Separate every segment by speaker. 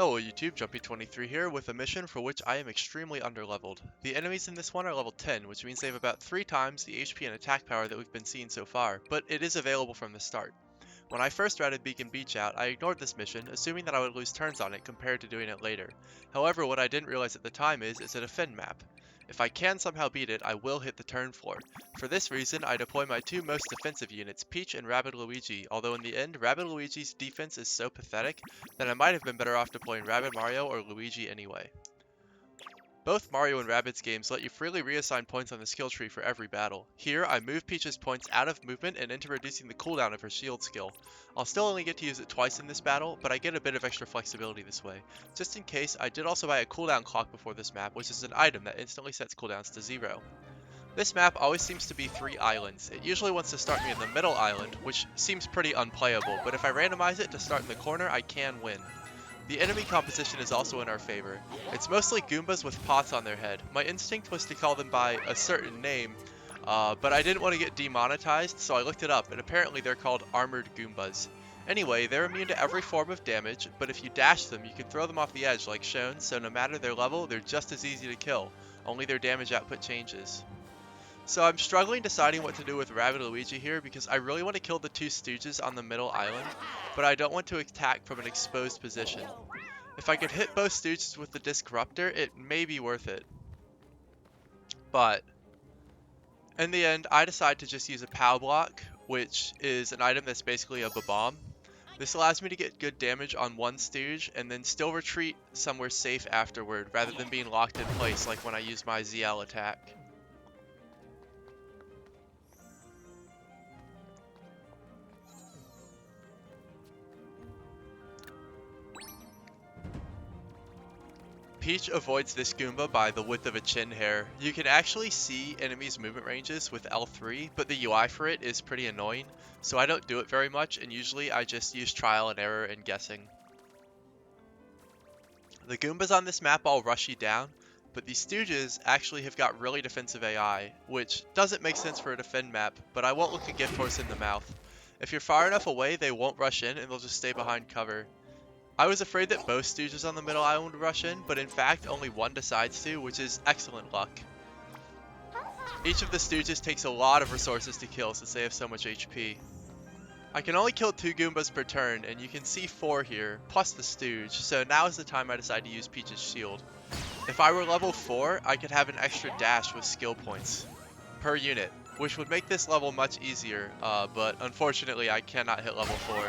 Speaker 1: Hello YouTube, Jumpy23 here with a mission for which I am extremely underleveled. The enemies in this one are level 10, which means they have about 3 times the HP and attack power that we've been seeing so far, but it is available from the start. When I first routed Beacon Beach out, I ignored this mission, assuming that I would lose turns on it compared to doing it later. However, what I didn't realize at the time is it's a defend map. If I can somehow beat it, I will hit the turn floor. For this reason, I deploy my two most defensive units, Peach and Rabbid Luigi, although in the end, Rabbid Luigi's defense is so pathetic that I might have been better off deploying Rabbid Mario or Luigi anyway. Both Mario and Rabbids games let you freely reassign points on the skill tree for every battle. Here, I move Peach's points out of movement and into reducing the cooldown of her shield skill. I'll still only get to use it twice in this battle, but I get a bit of extra flexibility this way. Just in case, I did also buy a cooldown clock before this map, which is an item that instantly sets cooldowns to 0. This map always seems to be 3 islands. It usually wants to start me in the middle island, which seems pretty unplayable, but if I randomize it to start in the corner, I can win. The enemy composition is also in our favor. It's mostly Goombas with pots on their head. My instinct was to call them by a certain name, but I didn't want to get demonetized, so I looked it up, and apparently they're called Armored Goombas. Anyway, they're immune to every form of damage, but if you dash them, you can throw them off the edge like shown, so no matter their level, they're just as easy to kill, only their damage output changes. So I'm struggling deciding what to do with Rabbid Luigi here because I really want to kill the 2 Stooges on the middle island, but I don't want to attack from an exposed position. If I could hit both Stooges with the Disruptor, it may be worth it. But in the end, I decide to just use a POW block, which is an item that's basically a Bob-omb. This allows me to get good damage on one Stooge and then still retreat somewhere safe afterward rather than being locked in place like when I use my ZL attack. Peach avoids this Goomba by the width of a chin hair. You can actually see enemies' movement ranges with L3, but the UI for it is pretty annoying, so I don't do it very much, and usually I just use trial and error and guessing. The Goombas on this map all rush you down, but these Stooges actually have got really defensive AI, which doesn't make sense for a defend map, but I won't look a gift horse in the mouth. If you're far enough away, they won't rush in and they'll just stay behind cover. I was afraid that both Stooges on the middle island would rush in, but in fact only one decides to, which is excellent luck. Each of the Stooges takes a lot of resources to kill since they have so much HP. I can only kill 2 Goombas per turn, and you can see 4 here, plus the Stooge, so now is the time I decide to use Peach's shield. If I were level 4, I could have an extra dash with skill points per unit, which would make this level much easier, but unfortunately I cannot hit level 4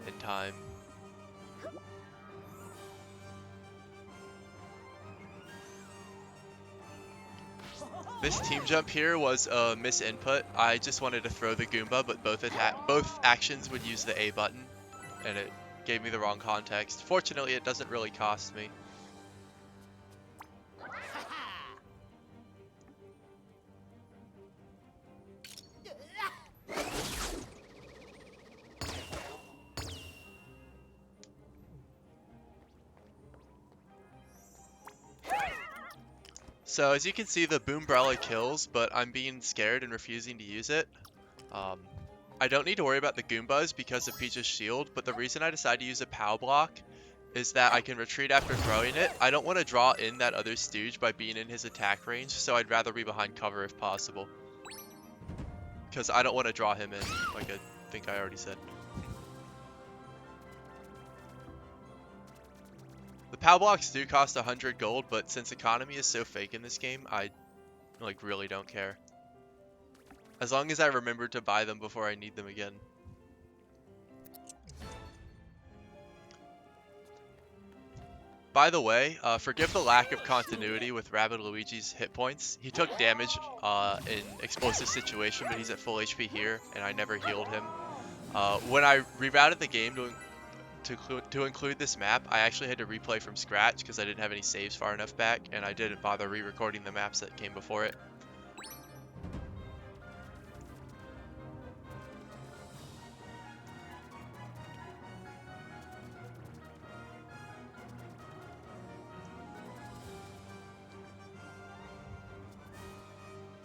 Speaker 1: in time. This team jump here was a misinput. I just wanted to throw the Goomba, but both actions would use the A button, and it gave me the wrong context. Fortunately, it doesn't really cost me. So as you can see, the Boombrella kills, but I'm being scared and refusing to use it. I don't need to worry about the Goombas because of Peach's shield, but the reason I decided to use a POW block is that I can retreat after throwing it. I don't want to draw in that other Stooge by being in his attack range, so I'd rather be behind cover if possible. Because I don't want to draw him in, like I think I already said. The POW blocks do cost 100 gold, but since economy is so fake in this game, I really don't care. As long as I remember to buy them before I need them again. By the way, forgive the lack of continuity with Rabbid Luigi's hit points. He took damage in explosive situation, but he's at full HP here, and I never healed him. When I rerouted the game to include this map, I actually had to replay from scratch because I didn't have any saves far enough back, and I didn't bother re-recording the maps that came before it.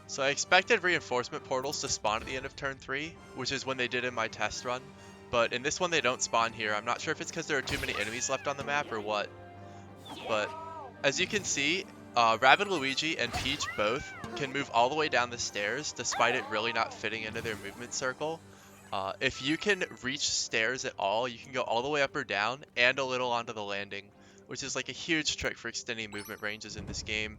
Speaker 1: So I expected reinforcement portals to spawn at the end of turn 3, which is when they did in my test run, but in this one they don't spawn here. I'm not sure if it's because there are too many enemies left on the map or what. But as you can see, Rabbid Luigi and Peach both can move all the way down the stairs despite it really not fitting into their movement circle. If you can reach stairs at all, you can go all the way up or down and a little onto the landing, which is like a huge trick for extending movement ranges in this game.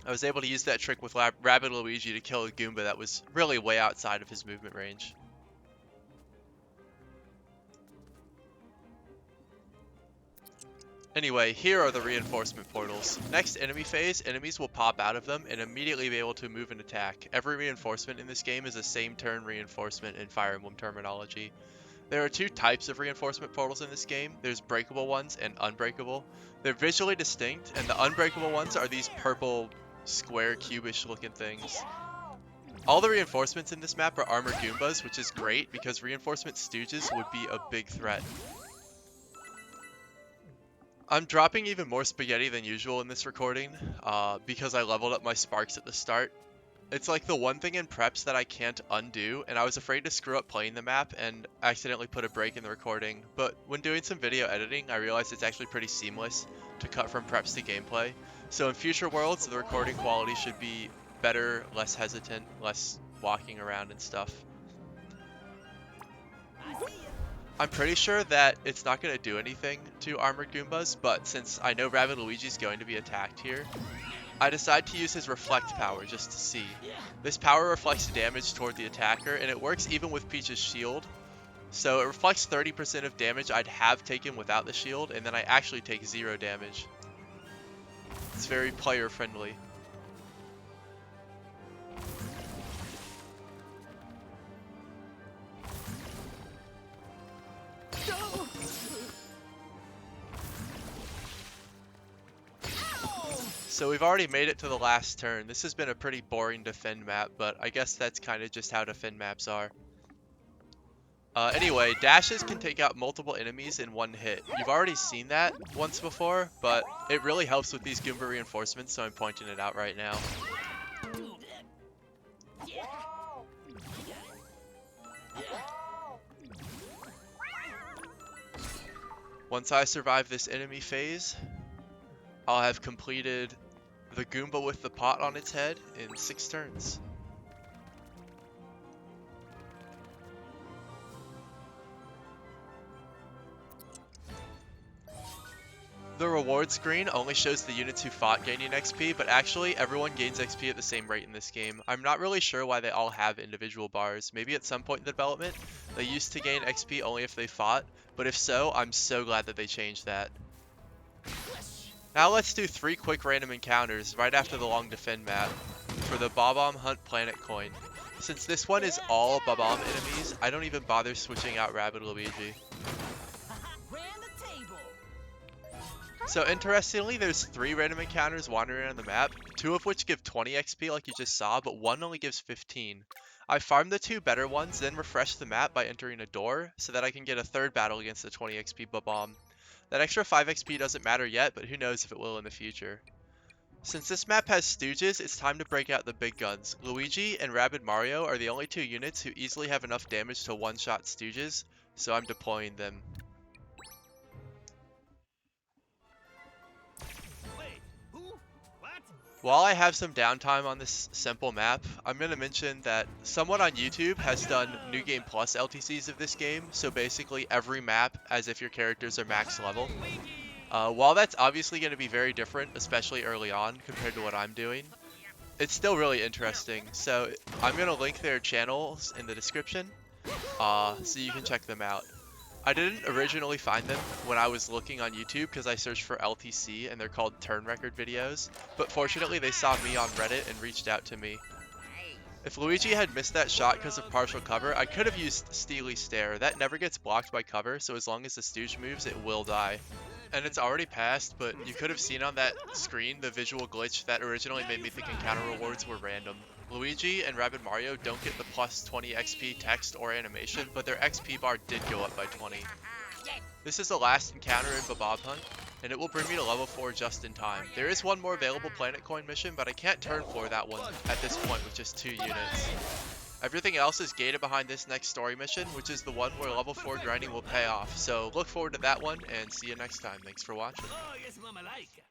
Speaker 1: I was able to use that trick with Rabbid Luigi to kill a Goomba that was really way outside of his movement range. Anyway, here are the reinforcement portals. Next enemy phase, enemies will pop out of them and immediately be able to move and attack. Every reinforcement in this game is a same turn reinforcement in Fire Emblem terminology. There are two types of reinforcement portals in this game. There's breakable ones and unbreakable. They're visually distinct, and the unbreakable ones are these purple square cubish looking things. All the reinforcements in this map are armored Goombas, which is great because reinforcement stooges would be a big threat. I'm dropping even more spaghetti than usual in this recording because I leveled up my sparks at the start. It's like the one thing in preps that I can't undo, and I was afraid to screw up playing the map and accidentally put a break in the recording. But when doing some video editing, I realized it's actually pretty seamless to cut from preps to gameplay. So in future worlds, the recording quality should be better, less hesitant, less walking around and stuff. I'm pretty sure that it's not going to do anything to armored Goombas, but since I know Rabbid Luigi's going to be attacked here, I decide to use his reflect power just to see. This power reflects damage toward the attacker, and it works even with Peach's shield. So it reflects 30% of damage I'd have taken without the shield, and then I actually take 0 damage. It's very player friendly. So we've already made it to the last turn. This has been a pretty boring defend map, but I guess that's kind of just how defend maps are. Anyway, dashes can take out multiple enemies in one hit. You've already seen that once before, but it really helps with these Goomba reinforcements, so I'm pointing it out right now. Once I survive this enemy phase, I'll have completed the Goomba with the pot on its head in 6 turns. The reward screen only shows the units who fought gaining XP, but actually everyone gains XP at the same rate in this game. I'm not really sure why they all have individual bars. Maybe at some point in the development, they used to gain XP only if they fought, but if so, I'm so glad that they changed that. Now let's do 3 quick random encounters right after the long defend map for the Bob-omb Hunt planet coin. Since this one is all Bob-omb enemies, I don't even bother switching out Rabbid Luigi. So interestingly, there's 3 random encounters wandering around the map, 2 of which give 20 XP like you just saw, but 1 only gives 15. I farmed the 2 better ones, then refreshed the map by entering a door, so that I can get a 3rd battle against the 20 XP Bob-omb. That extra 5 XP doesn't matter yet, but who knows if it will in the future. Since this map has stooges, it's time to break out the big guns. Luigi and Rabbid Mario are the only 2 units who easily have enough damage to one-shot stooges, so I'm deploying them. While I have some downtime on this simple map, I'm going to mention that someone on YouTube has done New Game Plus LTCs of this game, so basically every map as if your characters are max level. While that's obviously going to be very different, especially early on compared to what I'm doing, it's still really interesting. So I'm going to link their channels in the description so you can check them out. I didn't originally find them when I was looking on YouTube because I searched for LTC and they're called turn record videos, but fortunately they saw me on Reddit and reached out to me. If Luigi had missed that shot because of partial cover, I could have used Steely Stare. That never gets blocked by cover, so as long as the stooge moves, it will die. And it's already passed, but you could have seen on that screen the visual glitch that originally made me think encounter rewards were random. Luigi and Rabbid Mario don't get the plus 20 XP text or animation, but their XP bar did go up by 20. This is the last encounter in Bob-omb Hunt, and it will bring me to level 4 just in time. There is one more available planet coin mission, but I can't turn for that one at this point with just 2 units. Everything else is gated behind this next story mission, which is the one where level 4 grinding will pay off. So look forward to that one, and see you next time. Thanks for watching.
Speaker 2: Oh, yes, Mama like.